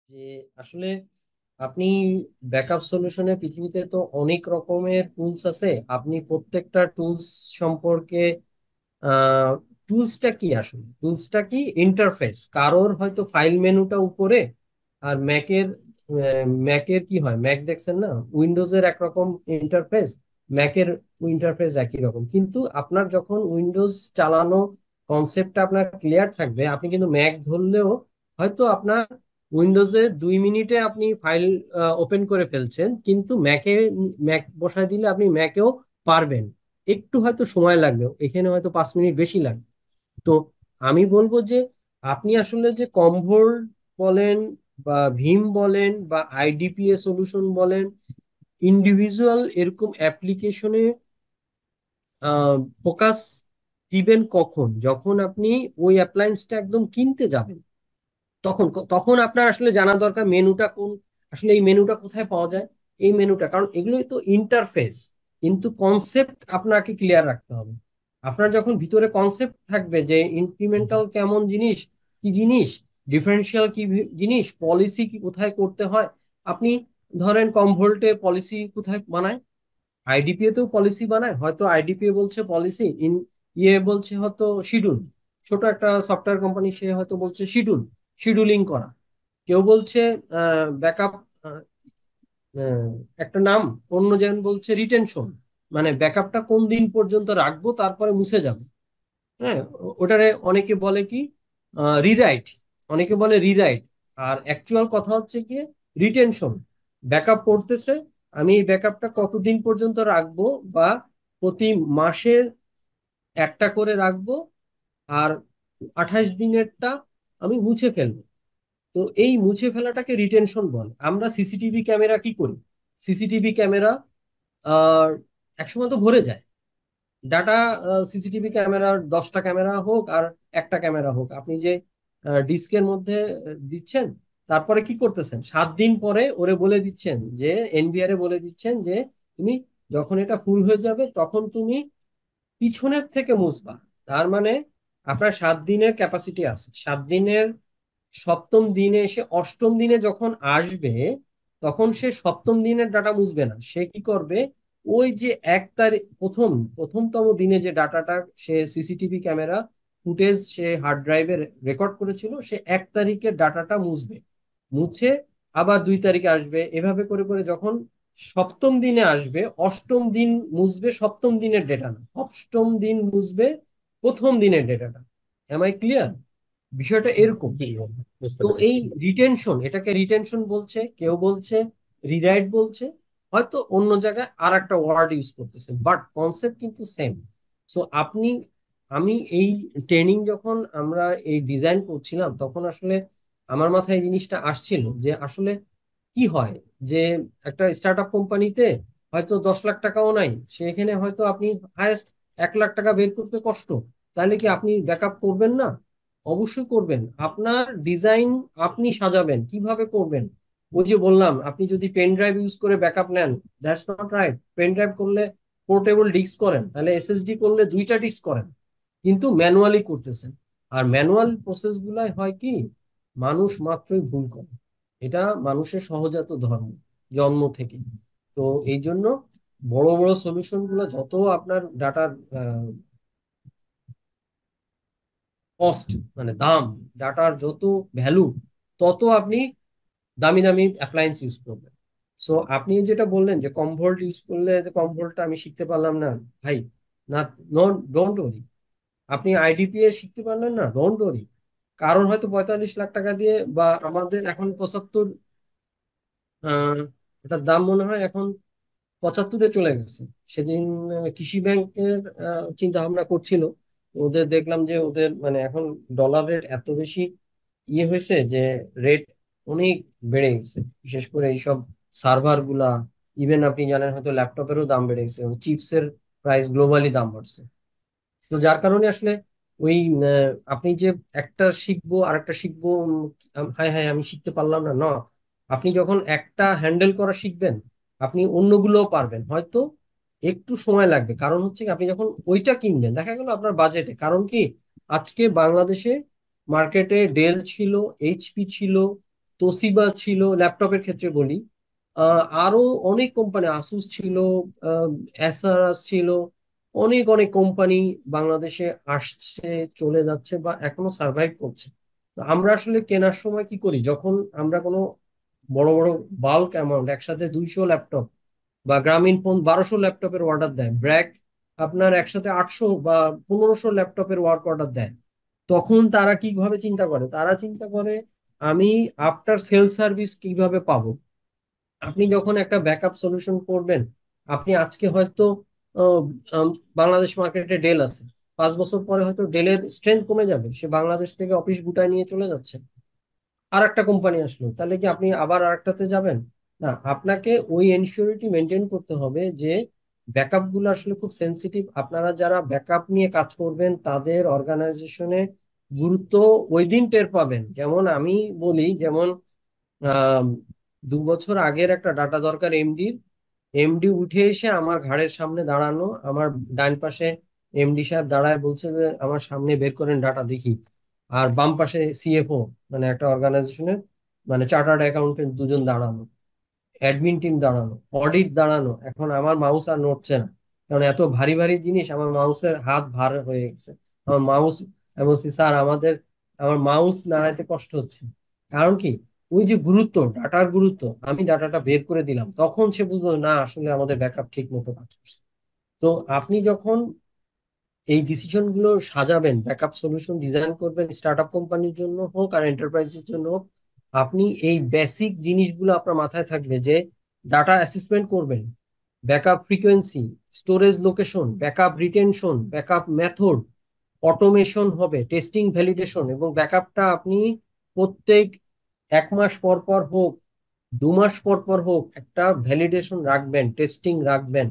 যে আসলে আপনি ব্যাকআপ সলিউশনের পৃথিবীতে তো অনেক রকমের টুলস আছে। আপনি প্রত্যেকটা টুলস সম্পর্কে টুলসটা কি, আসলে টুলসটা কি ইন্টারফেস, কারোর হয়তো ফাইল মেনুটা উপরে, আর ম্যাকের কি হয়, ম্যাক দেখছেন না, উইন্ডোজের একরকম ইন্টারফেস, ম্যাকের ইন্টারফেস একই রকম। কিন্তু আপনার যখন উইন্ডোজ চালানো কনসেপ্টটা আপনার ক্লিয়ার থাকবে, আপনি কিন্তু ম্যাক ধরলেও হয়তো আপনার উইন্ডোজে 2 মিনিটে আপনি ফাইল ওপেন করে ফেলছেন, কিন্তু ম্যাক বসায় দিলে আপনি ম্যাকেও পারবেন। একটু হয়তো সময় লাগবে, এখানে হয়তো 5 মিনিট বেশি লাগবে। তো আমি বলবো যে আপনি আসলে যে কমভোল্ট বলেন বা ভীম বলেন বা আইডিপিএ সলিউশন বলেন, ইন্ডিভিজুয়াল এরকম অ্যাপ্লিকেশনে ফোকাস দিবেন কখন, যখন আপনি ওই অ্যাপ্লায়েন্সটা একদম কিনতে যাবেন। তখন তখন আপনার আসলে জানা দরকার মেনুটা কোন, আসলে এই মেনুটা কোথায় পাওয়া যায়, এই মেনুটা, কারণ এগুলোই তো ইন্টারফেস। কিন্তু কনসেপ্ট আপনাকে ক্লিয়ার রাখতে হবে। আপনার যখন ভিতরে কনসেপ্ট থাকবে যে ইনক্রিমেন্টাল কেমন জিনিস, কি জিনিস, ডিফারেন্সিয়াল কি জিনিস, পলিসি কি কোথায় করতে হয়। আপনি ধরেন কম ভোল্টে পলিসি কোথায় বানায়, আইডিপিএ তেও পলিসি বানায়, হয়তো আইডিপিএ বলছে পলিসি, বলছে হয়তো শিডিউল। ছোট একটা সফটওয়্যার কোম্পানি, সে হয়তো বলছে শিডিউলিং করা। কেউ বলছে ব্যাকআপ, একটা নাম, অন্য যেমন বলছে রিটেনশন, মানে ব্যাকআপটা কোন দিন পর্যন্ত রাখবো তারপরে মুছে যাবে। হ্যাঁ, ওটারে অনেকে বলে কি রিরাইট, অনেকে বলে রিরাইট। আর অ্যাকচুয়াল কথা হচ্ছে কি রিটেনশন। ব্যাকআপ করতেছে, আমি এই ব্যাকআপটা কতদিন পর্যন্ত রাখবো, বা প্রতি মাসের একটা করে রাখবো, আর 28 দিনেরটা আমি মুছে ফেলবো। তো এই মুছে ফেলাটাকে রিটেনশন বলে। আমরা সিসিটিভি ক্যামেরা কি করি, সিসিটিভি ক্যামেরা আহ একসময় তো ভরে যায় ডাটা। সিসিটিভি ক্যামেরার 10টা ক্যামেরা হোক আর একটা ক্যামেরা হোক, আপনি যে ডিস্কের মধ্যে দিচ্ছেন, তারপরে কি করতেছেন, 7 দিন পরে ওরে বলে দিচ্ছেন যে এনবিআর এ বলে দিচ্ছেন যে তুমি যখন এটা ফুল হয়ে যাবে তখন তুমি পিছনের থেকে মুছবা। তার মানে আপনার 7 দিনের ক্যাপাসিটি আছে, 7 দিনের সপ্তম দিনে এসে অষ্টম দিনে যখন আসবে, তখন সে সপ্তম দিনের ডাটা মুছবে না, সে কি করবে, ওই যে 1 তারিখ প্রথমতম দিনে যে ডাটাটা সে সিসিটিভি ক্যামেরা ফুটেজ সে হার্ড ড্রাইভে রেকর্ড করেছিল, সে 1 তারিখের ডাটাটা মুছবে। মুছে আবার 2 তারিখে আসবে, এভাবে করে করে যখন সপ্তম দিনে আসবে, অষ্টম দিন মুছবে সপ্তম দিনের ডেটা না, অষ্টম দিন মুছবে প্রথম দিনের ডেটাটা। M I clear? বিষয়টা এরকম। জি, বুঝতে তো এই পেরেছি। রিটেনশন, এটাকে রিটেনশন বলছে, কেউ বলছে রিরাইট বলছে, হয়তো অন্য জায়গায় আর একটা ওয়ার্ড ইউজ করতেছে, বাট কনসেপ্ট কিন্তু সেম। সো আমি এই ট্রেনিং যখন আমরা এই ডিজাইন করছিলাম, তখন আসলে আমার মাথায় এই জিনিসটা আসছিল যে আসলে কি হয়, যে একটা স্টার্ট আপ কোম্পানিতে হয়তো 10 লাখ টাকাও নাই, সেখানে হয়তো আপনি হায়েস্ট 1 লাখ টাকা বের করতে কষ্ট। তাহলে কি আপনি ব্যাকআপ করবেন না? অবশ্যই করবেন। আপনার ডিজাইন আপনি সাজাবেন, কিভাবে করবেন। ওই যে বললাম, আপনি যদি পেন ড্রাইভ ইউজ করে ব্যাকআপ নেন, that's not right. Pen drive করলে পোর্টেবল ডিস্ক করেন, তাহলে এসএসডি করলে 2টা ডিস্ক করেন, কিন্তু ম্যানুয়ালি করতেছেন। আর ম্যানুয়াল প্রসেস গুলাই হয় কি, মানুষ মাত্রই ভুল করে। এটা মানুষের সহজাত ধর্ম, জন্ম থেকে। তো এই জন্য বড় বড় সলিউশন গুলো যত আপনার ডাটার কস্ট, মানে দাম, ডাটার যত ভ্যালু, তত আপনি দামি দামি অ্যাপ্লায়েন্স ইউজ করবেন। সো আপনি যেটা বললেন যে কম ভোল্ট ইউজ করলে, কম ভোল্টটা আমি শিখতে পারলাম না, ভাই, না, ডোন্ট ওয়ারি। আপনি আইডিপিএ শিখতে পারলেন না, ডোন্ট ওয়ারি। কারণ হয়তো 45 লাখ টাকা দিয়ে, বা আমাদের এখন 75, এটার দাম মনে হয় এখন 75-এ চলে গেছে। সেদিন কৃষি ব্যাংকের চিন্তা ভাবনা করছিল, ওদের দেখলাম যে ওদের মানে এখন ডলারের এত বেশি হয়েছে যে রেট অনেক বেড়ে গেছে, বিশেষ করে এইসব সার্ভার গুলা। ইভেন আপনি জানেন হয়তো ল্যাপটপেরও দাম বেড়ে গেছে, চিপসের প্রাইস গ্লোবালি দাম বাড়ছে। তো যার কারণে আসলে ওই আপনি যে একটা শিখবো আর একটা শিখবো, হায় হায় আমি শিখতে পারলাম না, না। আপনি যখন একটা হ্যান্ডেল করা শিখবেন, আপনি অন্যগুলোও পারবেন। হয়তো একটু সময় লাগবে, কারণ হচ্ছে কি আপনি যখন ওইটা কিনবেন, দেখা গেল আপনার বাজেটে, কারণ কি আজকে বাংলাদেশে মার্কেটে ডেল ছিল, এইচপি ছিল, তোসিবা ছিল ল্যাপটপের ক্ষেত্রে বলি। আরো অনেক কোম্পানি, আসুস ছিল, এসারাস ছিল, অনেক অনেক কোম্পানি বাংলাদেশে আসছে, চলে যাচ্ছে বা এখনো সার্ভাইভ করছে। তো আমরা আসলে কেনার সময় কি করি, যখন আমরা কোনো বড় বড় বাল্ক অ্যামাউন্ট একসাথে 200 ল্যাপটপ, বা গ্রামীণ ফোন 1200 ল্যাপটপের অর্ডার দেয়, ব্র্যাক আপনার একসাথে 800 বা 1500 ল্যাপটপের ওয়ার্ক অর্ডার দেয়, তখন তারা কিভাবে চিন্তা করে? তারা চিন্তা করে আমি আফটার সেল সার্ভিস কিভাবে পাবো। আপনি যখন একটা ব্যাকআপ সলিউশন করবেন, আপনি আজকে হয়তো আহ, আম, বাংলাদেশ মার্কেটে ডেল আছে, 5 বছর পরে হয়তো ডেলের স্ট্রেংথ কমে যাবে, সে বাংলাদেশ থেকে অফিস গুটায় নিয়ে চলে যাচ্ছে, আর একটা কোম্পানি আসলো, তাহলে কি আপনি আবার আরেকটাতে যাবেন? না, আপনাকে ওই এনসিওরিটি মেনটেন করতে হবে যে ব্যাকআপ গুলো আসলে খুব সেনসিটিভ। আপনারা যারা ব্যাকআপ নিয়ে কাজ করবেন তাদের অর্গানাইজেশনে গুরুত্ব ওই দিন টের পাবেন। যেমন আমি বলি, যেমন আহ 2 বছর আগের একটা ডাটা দরকার এমডির, এমডি উঠে এসে আমার ঘাড়ের সামনে দাঁড়ানো, আমার ডান পাশে এমডি সাহেব দাঁড়ায় বলছে যে আমার সামনে বের করেন ডাটা দেখি, আর বাম পাশে সিএফও, মানে একটা অর্গানাইজেশনের মানে চার্টার্ড অ্যাকাউন্টেন্ট দুজন দাঁড়ানো, অ্যাডমিন টিম দাঁড়ানো, অডিট দাঁড়ানো। এখন আমার মাউস আর নড়ছে না, কারণ এত ভারী ভারী জিনিস, আমার মাউসের হাত ভার হয়ে গেছে। আমার মাউস, আমি বলছি স্যার আমাদের, আমার মাউস নাড়াইতে কষ্ট হচ্ছে। কারণ কি, ওই যে গুরুত্ব, ডাটার গুরুত্ব, আমি ডাটাটা বের করে দিলাম, তখন সে বুঝলো না আসলে আমাদের ব্যাকআপ ঠিক মতো কাজ করছে। তো আপনি যখন এই ডিসিশন গুলো সাজাবেন, ব্যাকআপ সলিউশন ডিজাইন করবেন, স্টার্ট আপ কোম্পানির জন্য হোক আর এন্টারপ্রাইজের জন্য হোক, আপনি এই বেসিক জিনিসগুলো আপনার মাথায় থাকবে যে ডাটা অ্যাসেসমেন্ট করবেন, backup frequency, storage location, backup retention, backup method, automation হবে, টেস্টিং ভ্যালিডেশন, এবং ব্যাকআপটা আপনি প্রত্যেক 1 মাস পর পর হোক, 2 মাস পর পর হোক, একটা ভ্যালিডেশন রাখবেন, টেস্টিং রাখবেন।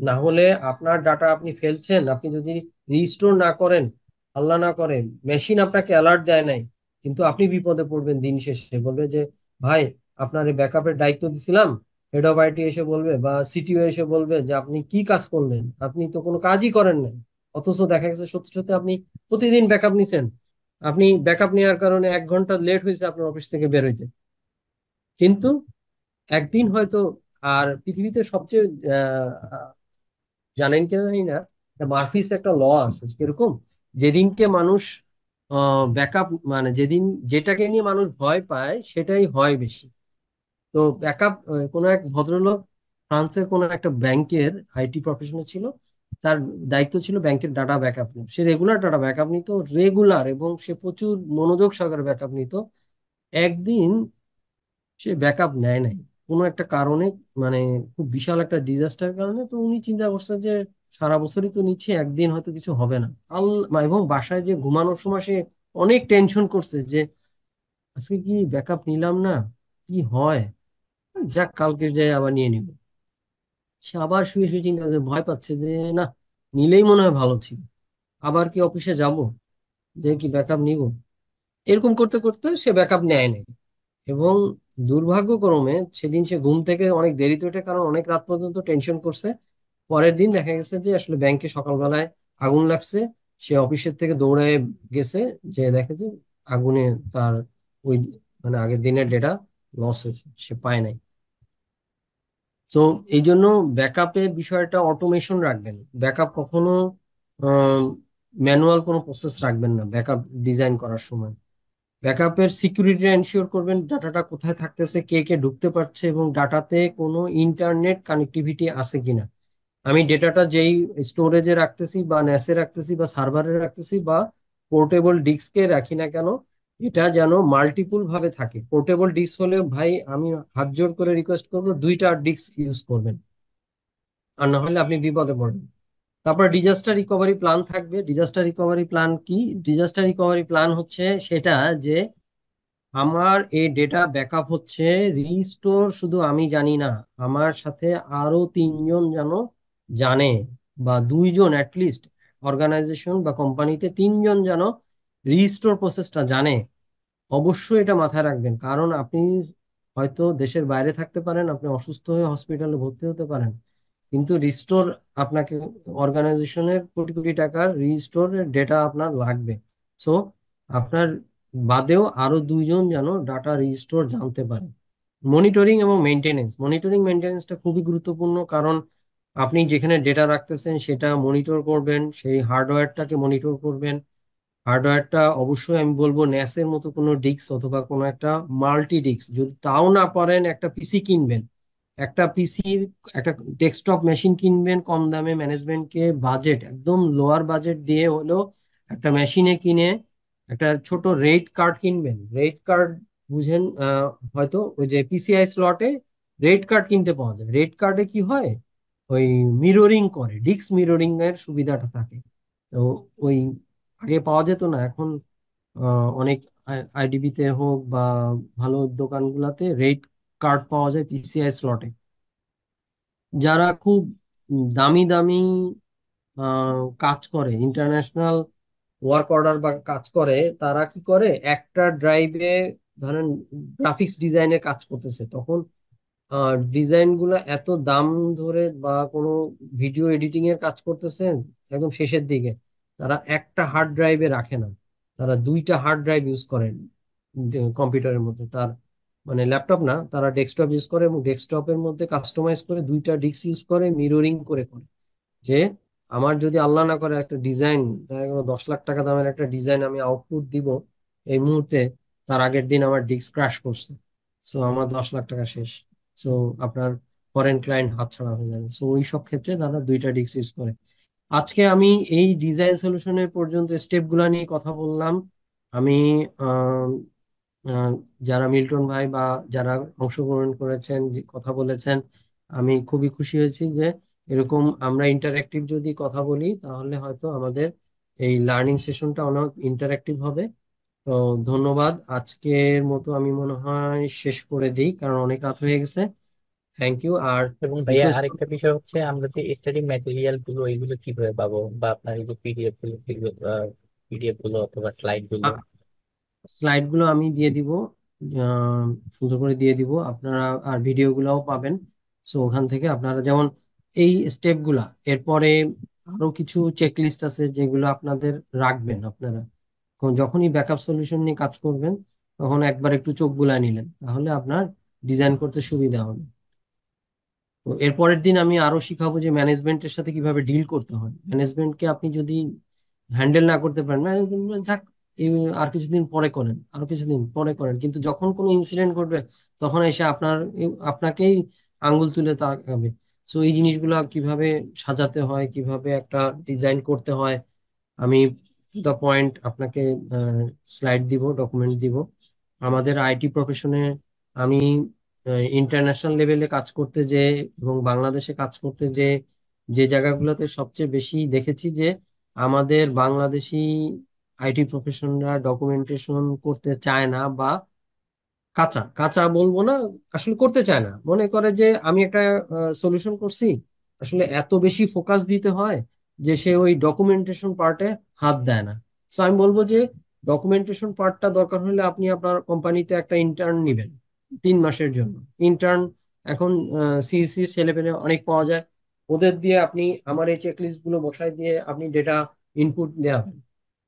না হলে আপনার ডাটা আপনি ফেলছেন, আপনি যদি রিস্টোর না করেন, আল্লাহ না করে মেশিন আপনাকে অ্যালার্ট দেয় নাই, কিন্তু আপনি বিপদে পড়বেন, দিন শেষে বলবে যে ভাই আপনার এই ব্যাকআপের দায়িত্ব দিছিলাম, হেড অফ আইটি এসে বলবে বা সিটিও এসে বলবে যে আপনি কি কাজ করলেন, আপনি তো কোনো কাজই করেন নাই। অথচ দেখা গেছে সত্যি সত্যি আপনি প্রতিদিন ব্যাকআপ নিছেন, আপনি ব্যাকআপ নেওয়ার কারণে 1 ঘন্টা লেট হয়েছে আপনার অফিস থেকে বের হইতে, কিন্তু একদিন হয়তো। আর পৃথিবীতে সবচেয়ে জানেন কিনা জানি না, মার্ফিস একটা ল আছে কিরকম, যেদিনকে মানুষ ব্যাকআপ, মানে যেদিন যেটাকে নিয়ে মানুষ ভয় পায় সেটাই হয় বেশি। তো ব্যাকআপ, কোনো এক ভদ্রলোক ফ্রান্সের কোনো একটা ব্যাংকের আইটি প্রফেশনাল ছিল, তার দায়িত্ব ছিল ব্যাংকের ডাটা ব্যাকআপ নিতে। সে রেগুলার ডাটা ব্যাকআপ নিত, রেগুলার, এবং সে প্রচুর মনোযোগ সহকারে ব্যাকআপ নিত। একদিন সে ব্যাকআপ নেয় নাই কোনো একটা কারণে, মানে খুব বিশাল একটা ডিজাস্টার কারণে। তো উনি চিন্তা করছে যে সারা বছরই তো নিচ্ছে, একদিন হয়তো কিছু হবে না। এবং বাসায় যে ঘুমানোর সময় সে অনেক টেনশন করছে যে আজকে কি ব্যাকআপ নিলাম না, কি হয়, যাক কালকে যে আবার নিয়ে নিব। সে আবার শুয়ে শুয়ে চিন্তা করছে, ভয় পাচ্ছে যে না, নিলেই মনে হয় ভালো ছিল, আবার কি অফিসে যাব, যে কি ব্যাকআপ নিব। এরকম করতে করতে সে ব্যাকআপ নেয় নাই, এবং দুর্ভাগ্যক্রমে সেদিন সে ঘুম থেকে অনেক দেরিতে ওঠে, কারণ অনেক রাত পর্যন্ত টেনশন করছে। পরের দিন দেখা গেছে যে আসলে ব্যাংকে সকালবেলায় আগুন লাগছে, সে অফিসের থেকে দৌড়ে গেছে, যে দেখে যে আগুনে তার ওই মানে আগের দিনের ডেটা লস হয়েছে, সে পায় নাই। তো এই জন্য ব্যাকআপের বিষয়টা অটোমেশন রাখবেন, ব্যাকআপ কখনো ম্যানুয়াল কোনো প্রসেস রাখবেন না ব্যাকআপ ডিজাইন করার সময়। ব্যাকআপের সিকিউরিটি এনশিওর করবেন, ডাটাটা কোথায় থাকতেছে, কে কে ঢুকতে পারছে, এবং ডাটাতে কোনো ইন্টারনেট কানেক্টিভিটি আছে কিনা। আমি ডেটাটা যেই স্টোরেজে রাখতেছি বা ন্যাসে রাখতেছি বা সার্ভারে রাখতেছি বা পোর্টেবল ডিস্কে রাখি না কেন, এটা যেন মাল্টিপল ভাবে থাকে। পোর্টেবল ডিস্ক হলে ভাই আমি হাত জোড় করে রিকোয়েস্ট করবো 2টা ডিস্ক ইউজ করবেন, আর না হলে আপনি বিপদে পড়বেন। তারপর ডিজাস্টার রিকভারি প্ল্যান থাকবে। ডিজাস্টার রিকভারি প্ল্যান কি? ডিজাস্টার রিকভারি প্ল্যান হচ্ছে সেটা যে আমার এই ডেটা ব্যাকআপ হচ্ছে, রিস্টোর শুধু আমি জানি না, আমার সাথে আরো 3জন যেন জানে, বা 2জন অ্যাটলিস্ট, অর্গানাইজেশন বা কোম্পানিতে 3জন যেন রিস্টোর প্রসেসটা জানে। অবশ্যই এটা মাথায় রাখবেন, কারণ আপনি হয়তো দেশের বাইরে থাকতে পারেন, আপনি অসুস্থ হয়ে হসপিটালে ভর্তি হতে পারেন, কিন্তু রিস্টোর আপনাকে, অর্গানাইজেশনের কোটি কোটি টাকার রিস্টোরের ডেটা আপনার লাগবে। সো আপনার বাদেও আরো দুইজন যেন ডাটা রিস্টোর জানতে পারে। মনিটরিং এবং মেনটেনেন্স, মনিটরিং মেনটেনেন্সটা খুবই গুরুত্বপূর্ণ, কারণ আপনি যেখানে ডেটা রাখতেছেন সেটা মনিটর করবেন, সেই হার্ডওয়্যারটাকে মনিটর করবেন। হার্ডওয়্যারটা অবশ্যই আমি বলবো ন্যাসের মতো কোনো ডিস্ক অথবা কোনো একটা মাল্টি ডিস্ক, যদি তাও না পারেন একটা পিসি কিনবেন। একটা পিসির, একটা ডেস্কটপ মেশিন কিনবেন কম দামে, ম্যানেজমেন্টকে বাজেট একদম লোয়ার বাজেট দিয়ে হলেও একটা মেশিনে কিনে একটা ছোট রেড কার্ড কিনবেন। রেড কার্ড বুঝেন হয়তো, ওই যে পিসিআই স্লটে রেড কার্ড কিনতে পাওয়া যায়। রেড কার্ডে কি হয়, ওই মিররিং করে, ডিস্ক মিররিং এর সুবিধাটা থাকে। তো ওই আগে পাওয়া যেত না, এখন অনেক আইডিবি তে হোক বা ভালো দোকানগুলোতে রেড কার্ড পাওয়া যায় পিসিআই স্লটে। যারা খুব দামি দামি কাজ করে, ইন্টারন্যাশনাল ওয়ার্ক অর্ডার বা কাজ করে, তারা কি করে, একটা ড্রাইভে ধরেন গ্রাফিক্স ডিজাইনের কাজ করতেছে, তখন ডিজাইন গুলো এত দাম ধরে, বা কোনো ভিডিও এডিটিং এর কাজ করতেছেন একদম শেষের দিকে, তারা একটা হার্ড ড্রাইভে রাখে না, তারা দুইটা হার্ড ড্রাইভ ইউজ করেন কম্পিউটারের মধ্যে। তার মানে ল্যাপটপ না, তারা ডেস্কটপ ইউজ করে এবং ডেস্কটপের মধ্যে কাস্টমাইজ করে দুইটা ডিস্ক ইউজ করে, মিররিং করে করে যে আমার যদি আল্লাহ না করে একটা ডিজাইন, দেখা গেলো 10 লাখ টাকা দামের একটা ডিজাইন আমি আউটপুট দিব এই মুহূর্তে, তার আগের দিন আমার ডিস্ক ক্র্যাশ করছে, সো আমার 10 লাখ টাকা শেষ। সো আপনার ফরেন ক্লায়েন্ট হাতছাড়া হয়ে যাবে। সো ওই সব ক্ষেত্রে তারা দুইটা ডিস্ক ইউজ করে। আজকে আমি এই ডিজাইন সলিউশনের পর্যন্ত স্টেপ গুলা নিয়ে কথা বললাম। আমি আহ, আহ, যারা মিল্টন ভাই বা যারা অংশগ্রহণ করেছেন, যে কথা বলেছেন, আমি খুবই খুশি হয়েছি যে এরকম আমরা ইন্টারেক্টিভ যদি কথা বলি তাহলে হয়তো আমাদের এই লার্নিং সেশনটা অনেক ইন্টারেক্টিভ হবে। তো ধন্যবাদ, আজকের মতো আমি মনে হয় শেষ করে দিই, কারণ অনেক রাত হয়ে গেছে। Thank you. আর এবং ভাইয়া রিকোয়েস্ট, আরেকটা বিষয় হচ্ছে, আমরা যে স্টাডি ম্যাটেরিয়াল গুলো এগুলো কিভাবে পাবো, বা আপনার এই যে পিডিএফ গুলো অথবা স্লাইড গুলো? স্লাইড গুলো আমি দিয়ে দিব, আহ, সুন্দর করে দিয়ে দিব আপনারা, আর ভিডিও গুলাও পাবেন। সো ওখান থেকে আপনারা যেমন এই স্টেপ গুলা, এরপরে আরো কিছু চেকলিস্ট আছে যেগুলো আপনাদের রাখবেন আপনারা, যখনই ব্যাকআপ সলিউশন নিয়ে কাজ করবেন তখন একবার একটু চোখ বুলায় নিলেন, তাহলে আপনার ডিজাইন করতে সুবিধা হবে। তো এর পরের দিন আমি আরো শিখাবো যে ম্যানেজমেন্টের সাথে কিভাবে ডিল করতে হয়। ম্যানেজমেন্টকে আপনি যদি হ্যান্ডেল না করতে পারেন, ম্যানেজমেন্ট থাক, আর কিছুদিন পরে করেন, আরো কিছুদিন পরে করেন, কিন্তু যখন কোনো ইনসিডেন্ট ঘটবে তখন এসে আপনাকেই আঙ্গুল তুলে তাকাবে। তো এই জিনিসগুলো কিভাবে সাজাতে হয়, কিভাবে একটা ডিজাইন করতে হয়, আমি টু দা পয়েন্ট আপনাকে স্লাইড দিব, ডকুমেন্ট দিব। আমাদের আইটি প্রফেশনে আমি ইন্টারন্যাশনাল লেভেলে কাজ করতে যে এবং বাংলাদেশে কাজ করতে যে, যে জায়গাগুলোতে সবচেয়ে বেশি দেখেছি যে আমাদের বাংলাদেশি আইটি প্রফেশনরা ডকুমেন্টেশন করতে চায় না, বা কাঁচা কাঁচা বলবো না, আসলে করতে চায় না, মনে করে যে আমি একটা সলিউশন করছি, আসলে এত বেশি ফোকাস দিতে হয় যে সে ওই ডকুমেন্টেশন পার্টে হাত দেয় না। তো আমি বলবো যে ডকুমেন্টেশন পার্টটা দরকার হলে আপনি আপনার কোম্পানিতে একটা ইন্টার্ন নিবেন 3 মাসের জন্য। ইন্টার্ন এখন সিইসি ছেলেপেলে অনেক পাওয়া যায়, ওদের দিয়ে আপনি আমার এই চেকলিস্ট গুলো বসাই দিয়ে আপনি ডেটা ইনপুট দেওয়াবেন,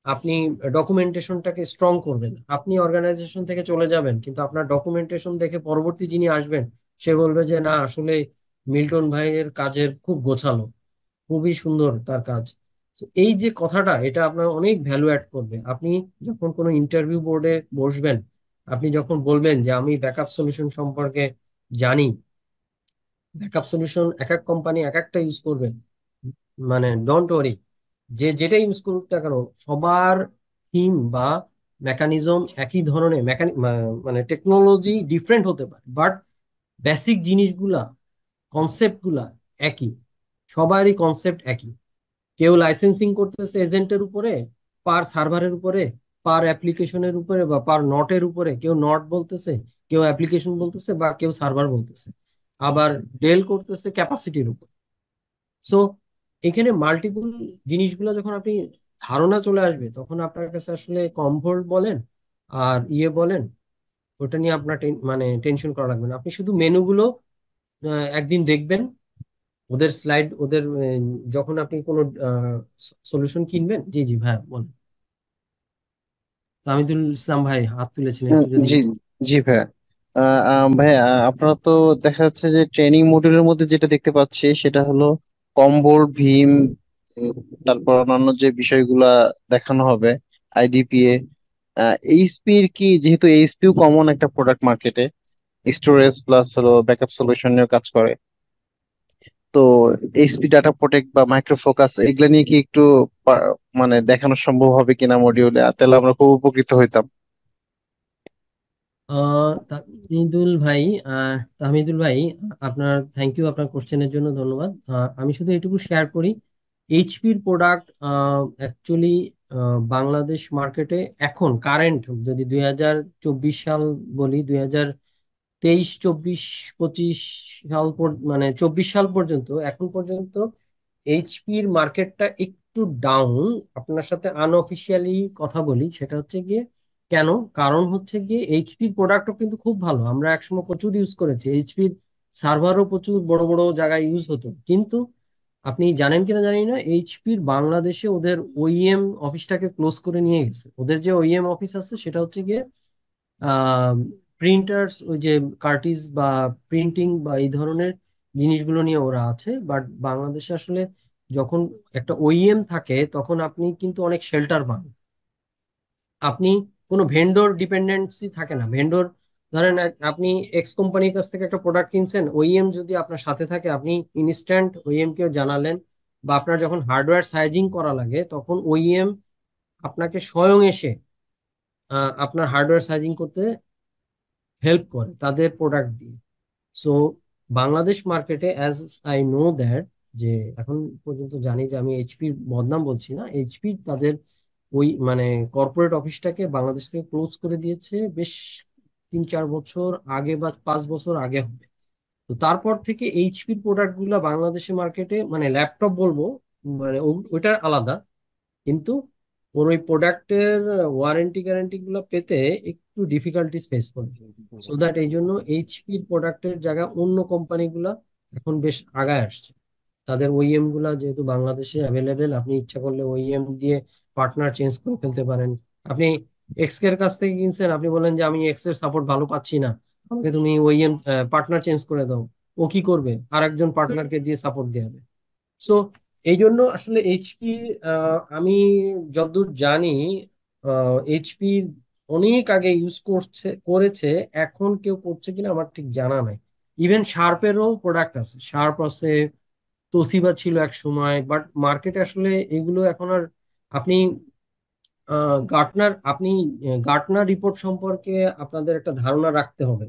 আপনি ডকুমেন্টেশনটাকে স্ট্রং করবেন, আপনি অর্গানাইজেশন থেকে চলে যাবেন, কিন্তু আপনার ডকুমেন্টেশন দেখে পরবর্তী যিনি আসবেন সে বলবে যে না, আসলে মিল্টন ভাইয়ের কাজের খুব গোছালো, খুবই সুন্দর তার কাজ। তো এই যে কথাটা, এটা আপনার অনেক ভ্যালু অ্যাড করবে। আপনি যখন কোনো ইন্টারভিউ বোর্ডে বসবেন, আপনি যখন বলবেন যে আমি ব্যাকআপ সলিউশন সম্পর্কে জানি, ব্যাকআপ সলিউশন এক এক কোম্পানি এক একটা ইউজ করবে, মানে ডোন্ট ওয়ারি, যে যেটা ইউজ করুক না কেন, সবার থিম বা মেকানিজম একই ধরনের, মানে টেকনোলজি ডিফারেন্ট হতে পারে, বাট বেসিক জিনিসগুলা, কনসেপ্ট গুলা একই, সবারই কনসেপ্ট একই। কেউ লাইসেন্সিং করতেছে এজেন্টের উপরে, পার সার্ভারের উপরে, পার অ্যাপ্লিকেশনের উপরে, বা পার নটের উপরে, কেউ নট বলতেছে, কেউ অ্যাপ্লিকেশন বলতেছে, বা কেউ সার্ভার বলতেছে, আবার ডেল করতেছে ক্যাপাসিটির উপর। সো এখানে মাল্টিপল জিনিসগুলো যখন আপনি ধারণা চলে আসবে, তখন আপনার কাছে আসলে কমফোর্ট বলেন আর ইয়ে বলেন, ওটা নিয়ে আপনার মানে টেনশন করা লাগবে না। আপনি শুধু মেনুগুলো একদিন দেখবেন, ওদের স্লাইড, ওদের যখন আপনি কোনো সলিউশন কিনবেন। জি জি ভাই বলেন। তামিদুল ইসলাম ভাই হাত তুলেছিলেন, উম, একটু যদি। জি জি ভাইয়া। ভাইয়া, আপনারা তো দেখা যাচ্ছে যে ট্রেনিং মডিউলের মধ্যে যেটা দেখতে পাচ্ছি সেটা হলো কম্বোল, ভীম, উম, তারপর অন্যান্য যে বিষয়গুলা দেখানো হবে, আইডিপিএ, এইচপির কি, যেহেতু এইচপিও কমন একটা প্রোডাক্ট মার্কেটে, স্টোরেজ প্লাস হলো ব্যাকআপ সলিউশন নিয়ে কাজ করে, তো এইচপি ডাটা প্রোটেক্ট বা মাইক্রো ফোকাস এগুলা নিয়ে কি একটু মানে দেখানো সম্ভব হবে কিনা মডিউলে, তাহলে আমরা খুব উপকৃত হইতাম। তাহমিদুল ভাই, তাহমিদুল ভাই, আপনার থ্যাংক ইউ, আপনার কোশ্চেনের জন্য ধন্যবাদ। আমি শুধু এটুকু শেয়ার করি, এইচপির প্রোডাক্ট অ্যাকচুয়ালি বাংলাদেশ মার্কেটে এখন কারেন্ট, যদি 2024 সাল বলি, 2023, 24, 25 সাল মানে 24 সাল পর্যন্ত, এখন পর্যন্ত এইচপির মার্কেটটা একটু ডাউন। আপনার সাথে আনঅফিসিয়ালি কথা বলি, সেটা হচ্ছে গিয়ে কেন, কারণ হচ্ছে গিয়ে এইচপির প্রোডাক্টও কিন্তু খুব ভালো, আমরা একসময় প্রচুর ইউজ করেছি এইচপির সার্ভারও, প্রচুর বড় বড় জায়গায় ইউজ হতো। কিন্তু আপনি জানেন কিনা জানি না, এইচপির বাংলাদেশে ওদের ওইএম অফিসটাকে ক্লোজ করে নিয়ে গেছে। ওদের যে ওইএম অফিস আছে সেটা হচ্ছে গিয়ে প্রিন্টার্স, ওই যে কার্টিজ বা প্রিন্টিং বা এই ধরনের জিনিসগুলো নিয়ে ওরা আছে। বাট বাংলাদেশে আসলে যখন একটা ওইএম থাকে তখন আপনি কিন্তু অনেক শেল্টার পান। আপনি কোনো ভেন্ডর ডিপেন্ডেন্সি থাকে না। ভেন্ডর, ধরেন আপনি এক্স কোম্পানির কাছ থেকে একটা প্রোডাক্ট কিনছেন, ওইএম যদি আপনার সাথে থাকে আপনি ইনস্ট্যান্ট ওইএম কেও জানালেন, বা আপনার যখন হার্ডওয়্যার সাইজিং করা লাগে তখন ওইএম আপনাকে স্বয়ং এসে আপনার হার্ডওয়্যার সাইজিং করতে হেল্প করে তাদের প্রোডাক্ট দিয়ে। সো বাংলাদেশ মার্কেটে, অ্যাজ আই নো দ্যাট, যে এখন পর্যন্ত জানি, যে আমি এইচপির বদনাম বলছি না, এইচপি তাদের ওই মানে কর্পোরেট অফিসটাকে বাংলাদেশ থেকে ক্লোজ করে দিয়েছে বেশ 3-4 বছর আগে, বা 5 বছর আগে হবে। তো তারপর থেকে এইচপির প্রোডাক্ট গুলা বাংলাদেশের মার্কেটে, মানে ল্যাপটপ বলবো, মানে ওইটা আলাদা, কিন্তু ওর ওই প্রোডাক্টের ওয়ারেন্টি গ্যারান্টি গুলো পেতে একটু ডিফিকাল্টিস ফেস করে। সো দ্যাট এই জন্য এইচপির প্রোডাক্টের জায়গায় অন্য কোম্পানিগুলা এখন বেশ আগায় আসছে। তাদের ওইএম গুলা যেহেতু বাংলাদেশে অ্যাভেলেবেল, আপনি ইচ্ছা করলে ওইএম দিয়ে পার্টনার চেঞ্জ করে ফেলতে পারেন। আপনি এক্স এর কাছ থেকে কিনছেন, আপনি বলেন যে আমি এক্স এর সাপোর্ট ভালো পাচ্ছি না, আমাকে তুমি ওইএম পার্টনার চেঞ্জ করে দাও। ও কি করবে? আর একজন পার্টনারকে দিয়ে সাপোর্ট দেওয়া। সো এই জন্য আসলে এইচপি, আমি যতদূর জানি, এইচপি অনেক আগে ইউজ করেছে, এখন কেউ করছে কিনা আমার ঠিক জানা নাই। ইভেন শার্পেরও প্রোডাক্ট আছে, শার্প আছে, তোশিবা ছিল এক সময়, বাট মার্কেটে আসলে এগুলো এখন আর, আপনি গার্টনার রিপোর্ট সম্পর্কে আপনাদের একটা ধারণা রাখতে হবে।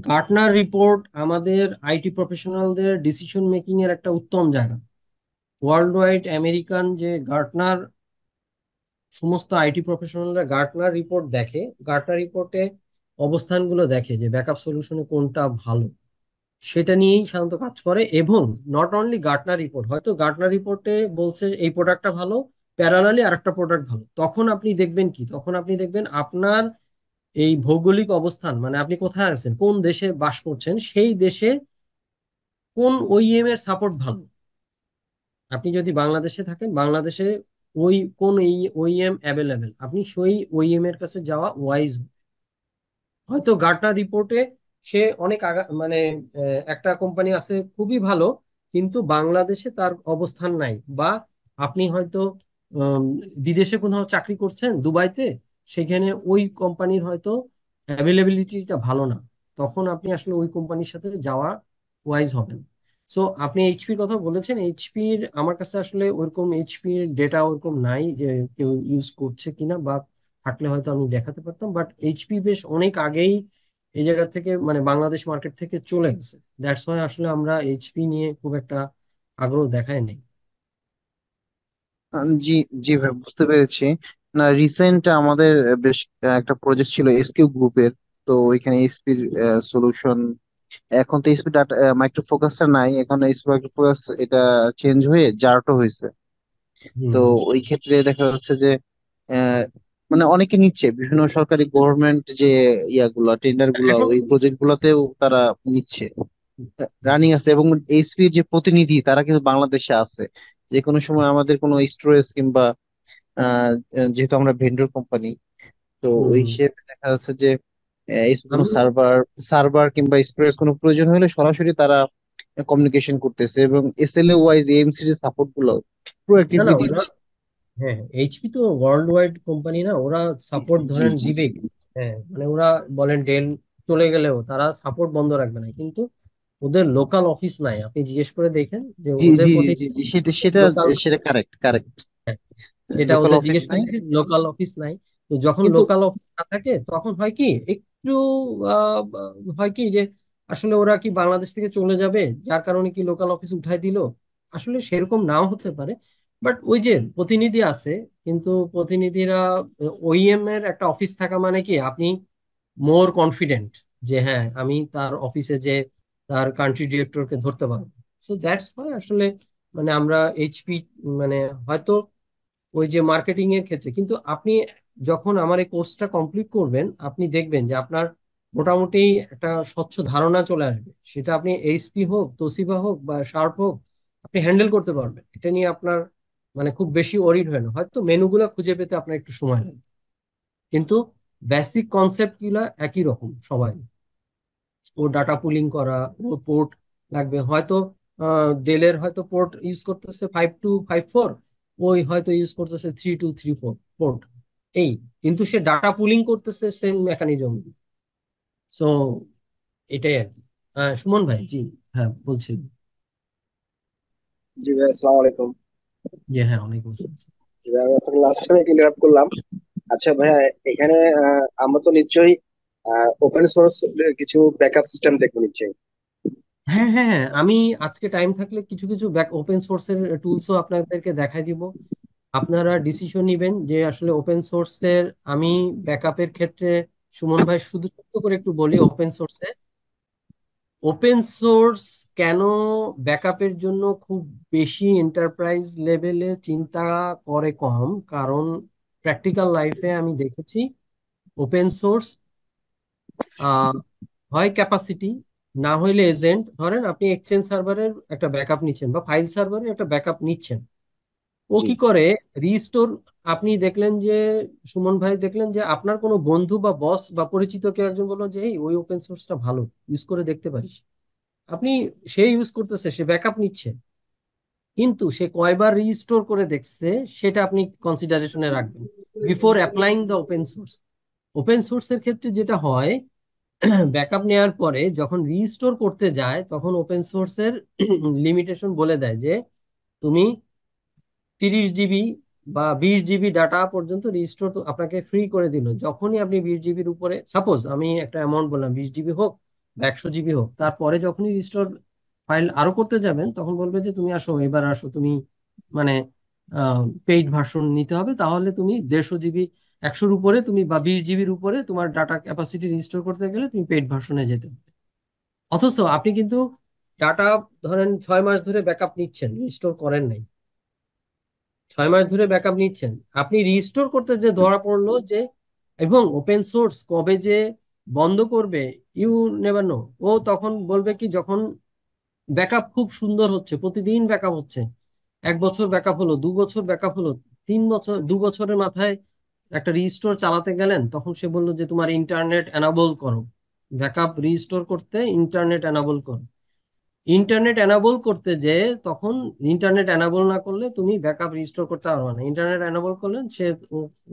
গার্টনার রিপোর্ট আমাদের আইটি প্রফেশনালদের ডিসিশন মেকিং এর একটা উত্তম জায়গা। ওয়ার্ল্ড ওয়াইড আমেরিকান যে গার্টনার, সমস্ত আইটি প্রফেশনালরা গার্টনার রিপোর্ট দেখে, গার্টনার রিপোর্টে অবস্থানগুলো দেখে যে ব্যাকআপ সলিউশনে কোনটা ভালো, সেটা নিয়েই সাধারণত কাজ করে। এবং নট অনলি গার্টনার রিপোর্ট, হয়তো গার্টনার রিপোর্টে বলছে এই প্রোডাক্টটা ভালো, প্যারালালি আরেকটা প্রোডাক্ট ভালো, তখন আপনি দেখবেন কি, তখন আপনি দেখবেন আপনার এই ভৌগোলিক অবস্থান, মানে আপনি কোথায় আছেন, কোন দেশে বাস করছেন, সেই দেশে কোন ওইএম এর সাপোর্ট ভালো। আপনি যদি বাংলাদেশে থাকেন, বাংলাদেশে ওই কোন ওইএম অ্যাভেলেবেল, আপনি সেই ওইএম এর কাছে যাওয়া ওয়াইজ। হয়তো গার্টনার রিপোর্টে সে অনেক মানে একটা কোম্পানি আছে খুবই ভালো, কিন্তু বাংলাদেশে তার অবস্থান নাই, বা আপনি হয়তো উম, বিদেশে কোথাও চাকরি করছেন, দুবাইতে, সেখানে ওই কোম্পানির হয়তো অ্যাভেলেবিলিটিটা ভালো না, তখন আপনি আসলে ওই কোম্পানির সাথে যাওয়া ওয়াইজ হবেন। সো আপনি এইচপির কথা বলেছেন, এইচপির আমার কাছে আসলে ওরকম এইচপির ডেটা ওরকম নাই যে কেউ ইউজ করছে কিনা, বা থাকলে হয়তো আমি দেখাতে পারতাম। বাট এইচপি বেশ অনেক আগেই এই জায়গা থেকে, মানে বাংলাদেশ মার্কেট থেকে চলে গেছে। দ্যাটস ওয়াই আসলে আমরা এইচপি নিয়ে খুব একটা আগ্রহ দেখাই নেই। জি জি ভাই, বুঝতে পেরেছি। না, রিসেন্ট আমাদের বেশ একটা প্রজেক্ট ছিল এসকিউ গ্রুপের, তো ওইখানে এসপির সলিউশন, এখন তো এসপি ডাটা মাইক্রো ফোকাসটা নাই, এখন এসপি মাইক্রো ফোকাস এটা চেঞ্জ হয়ে জারটো হয়েছে। তো হুম। ওই ক্ষেত্রে দেখা যাচ্ছে যে আহ, মানে অনেকে নিচ্ছে, বিভিন্ন সরকারি গভর্নমেন্ট যে ইয়াগুলা টেন্ডার গুলা, এখন ওই প্রজেক্ট গুলাতেও তারা নিচ্ছে, রানিং আছে, এবং এইচপির যে প্রতিনিধি তারা কিন্তু বাংলাদেশে আছে। যে কোনো সময় আমাদের কোনো স্টোরেজ কিংবা আহ, যেহেতু আমরা ভেন্ডর কোম্পানি, তো ওই হুম। হিসেবে দেখা যাচ্ছে যে কোনো আমি সার্ভার সার্ভার কিংবা স্টোরেজ কোনো প্রয়োজন হলে সরাসরি তারা কমিউনিকেশন করতেছে, এবং এসএলএ ওয়াইজ এএমসি যে সাপোর্ট গুলো না না প্রোঅ্যাক্টিভলি ওরা, দিচ্ছে। হ্যাঁ এইচপি তো ওয়ার্ল্ড ওয়াইড কোম্পানি না, ওরা সাপোর্ট জি ধরেন জি জি দিবেই। হ্যাঁ মানে ওরা বলেন ডেল চলে গেলেও তারা সাপোর্ট বন্ধ রাখবে না, কিন্তু ওদের লোকাল অফিস নাই। আপনি জিজ্ঞেস করে দেখেন যে জি ওদের জি জি প্রতি জি জি, সেটা সেটা লোকাল, সেটা কারেক্ট কারেক্ট। সেটা লোকাল ওদের অফিস জিজ্ঞেস করে নাই দেখেন লোকাল অফিস নাই। তো যখন কিন্তু। লোকাল অফিস না থাকে তখন হয় কি একটু আহ, হয় কি যে আসলে ওরা কি বাংলাদেশ থেকে চলে যাবে যার কারণে কি লোকাল অফিস উঠাই দিল, আসলে সেরকম নাও হতে পারে। বাট ওই যে প্রতিনিধি আছে, কিন্তু প্রতিনিধিরা ওইএম এর একটা অফিস থাকা মানে কি আপনি মোর কনফিডেন্ট যে হ্যাঁ আমি তার অফিসে যে তার কান্ট্রি ডিরেক্টরকে ধরতে পারবো। সো দ্যাটস ওয়াই আসলে মানে আমরা এইচপি মানে হয়তো ওই যে মার্কেটিং এর ক্ষেত্রে, কিন্তু আপনি যখন আমার এই কোর্সটা কমপ্লিট করবেন আপনি দেখবেন যে আপনার মোটামুটি একটা স্বচ্ছ ধারণা চলে আসবে। সেটা আপনি এইচপি হোক, তোশিবা হোক বা শার্প হোক, আপনি হ্যান্ডেল করতে পারবেন। এটা নিয়ে আপনার মানে খুব বেশি ওরিড হয় না। হয়তো মেনুগুলো খুঁজে পেতে আপনার একটু সময় লাগবে, কিন্তু বেসিক কনসেপ্ট গুলা একই রকম সবাই। ও ডাটা পুলিং করা, ও পোর্ট লাগবে হয়তো, ডেলের হয়তো পোর্ট ইউজ করতেছে 5254, ওই হয়তো ইউজ করতেছে 3234 পোর্ট। এই কিন্তু সে ডাটা পুলিং করতেছে সেম মেকানিজম। সো এটাই আর কি। সুমন ভাই, জি হ্যাঁ বলছিলেন। জি ভাই, আসসালামু আলাইকুম। জি হ্যাঁ, অনেক বলছিলেন। জি ভাই, আমি আপনাকে লাস্ট টাইম ইন্টারাপ্ট করলাম। আচ্ছা ভাইয়া, এখানে আমরা তো নিশ্চয়ই ওপেন সোর্স কিছু ব্যাকআপ সিস্টেম দেখবো নিশ্চয়ই। হ্যাঁ হ্যাঁ হ্যাঁ, আমি আজকে টাইম থাকলে কিছু কিছু ব্যাক ওপেন সোর্সের টুলসও আপনাদেরকে দেখাই দিব। আপনারা ডিসিশন নিবেন যে আসলে ওপেন সোর্সের আমি ব্যাকআপের ক্ষেত্রে। সুমন ভাই শুধু ছোট্ট করে একটু বলি ওপেন সোর্সে, ওপেন সোর্স কেন ব্যাকআপের জন্য খুব বেশি এন্টারপ্রাইজ লেভেলে চিন্তা করে কম, কারণ প্র্যাকটিক্যাল লাইফে আমি দেখেছি ওপেন সোর্স হয় ক্যাপাসিটি, না হইলে এজেন্ট। ধরেন আপনি এক্সচেঞ্জ সার্ভারের একটা ব্যাকআপ নিচ্ছেন বা ফাইল সার্ভারের একটা ব্যাকআপ নিচ্ছেন, ও জি কি করে রিস্টোর। আপনি দেখলেন যে সুমন ভাই দেখলেন যে আপনার কোনো বন্ধু বা বস বা পরিচিত কেউ একজন বললো যে এই ওই ওপেন সোর্সটা ভালো, ইউজ করে দেখতে পারিস। আপনি সে ইউজ করতেছে, সে ব্যাকআপ নিচ্ছে, কিন্তু সে কয়বার রিস্টোর করে দেখছে সেটা আপনি কনসিডারেশনে রাখবেন before applying the open source. Open সোর্সের ক্ষেত্রে যেটা হয়, ব্যাকআপ নেওয়ার পরে যখন রিস্টোর করতে যায় তখন ওপেন সোর্সের লিমিটেশন বলে দেয় যে তুমি 30 জিবি বা 20 জিবি ডাটা পর্যন্ত রিস্টোর আপনাকে ফ্রি করে দিল। যখনই আপনি 20 জিবির উপরে, সাপোজ আমি একটা অ্যামাউন্ট বললাম 20 জিবি হোক বা 100 জিবি হোক, তারপরে যখনই রিস্টোর ফাইল আরো করতে যাবেন তখন বলবে যে তুমি আসো, এবার আসো তুমি, মানে পেইড ভার্সন নিতে হবে, তাহলে তুমি 150 জিবি, 100-র উপরে তুমি বা 20 জিবির উপরে তোমার ডাটা ক্যাপাসিটি রিস্টোর করতে গেলে তুমি পেইড ভার্সনে যেতে হবে। অথচ আপনি কিন্তু ডাটা ধরেন 6 মাস ধরে ব্যাকআপ নিচ্ছেন, রিস্টোর করেন নাই, 6 মাস ধরে ব্যাকআপ নিচ্ছেন, আপনি রিস্টোর করতে যে ধরা পড়লো যে, এবং ওপেন সোর্স কবে যে বন্ধ করবে ইউ নেভার নো। ও তখন বলবে কি যখন ব্যাকআপ খুব সুন্দর হচ্ছে, প্রতিদিন ব্যাকআপ হচ্ছে, 1 বছর ব্যাকআপ হলো, 2 বছর ব্যাকআপ হলো, 3 বছর, 2 বছরের মাথায় একটা রিস্টোর চালাতে গেলেন, তখন সে বললো যে তোমার ইন্টারনেট এনাবল করো, ব্যাকআপ রিস্টোর করতে ইন্টারনেট এনাবল করো। ইন্টারনেট এনাবল করতে যে তখন ইন্টারনেট এনাবল না করলে তুমি ব্যাকআপ রিস্টোর করতে পারবে না। ইন্টারনেট এনাবল করলেন সে,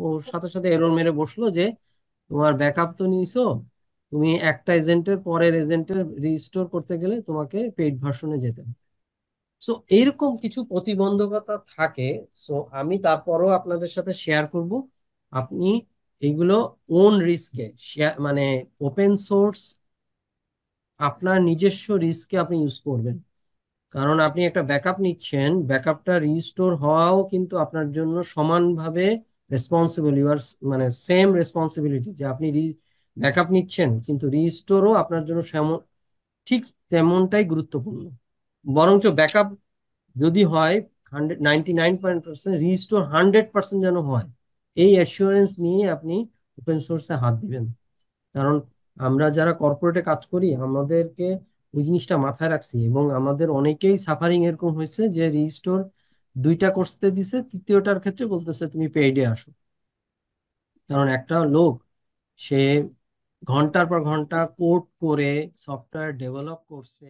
ওর সাথে সাথে এরর মেরে বসলো যে তোমার ব্যাকআপ তো নিছো, তুমি একটা এজেন্টের পরের এজেন্টের রিস্টোর করতে গেলে তোমাকে পেইড ভার্সনে যেতে হবে। সো এইরকম কিছু প্রতিবন্ধকতা থাকে। সো আমি তারপরও আপনাদের সাথে শেয়ার করব, আপনি এইগুলো ওন রিস্কে মানে ওপেন সোর্স আপনার নিজস্ব রিস্কে আপনি ইউজ করবেন। কারণ আপনি একটা ব্যাকআপ নিচ্ছেন, ব্যাকআপটা রিস্টোর হওয়াও কিন্তু আপনার জন্য সমানভাবে রেসপন্সিবল, ইউর মানে সেম রেসপন্সিবিলিটি যে আপনি ব্যাকআপ নিচ্ছেন, কিন্তু রিস্টোরও আপনার জন্য ঠিক তেমনটাই গুরুত্বপূর্ণ। বরঞ্চ ব্যাকআপ যদি হয় 99% রিস্টোর 100% যেন হয়, এই অ্যাসুরেন্স নিয়ে আপনি ওপেন সোর্সে হাত দিবেন। কারণ আমরা যারা কর্পোরেটে কাজ করি আমাদেরকে ওই জিনিসটা মাথায় রাখছি, এবং আমাদের অনেকেই সাফারিং এরকম হয়েছে যে রিস্টোর 2টা করতে দিছে, তৃতীয়টার ক্ষেত্রে বলতেছে তুমি পেইডে আসো। কারণ একটা লোক সে ঘন্টার পর ঘন্টা কোড করে সফটওয়্যার ডেভেলপ করছে।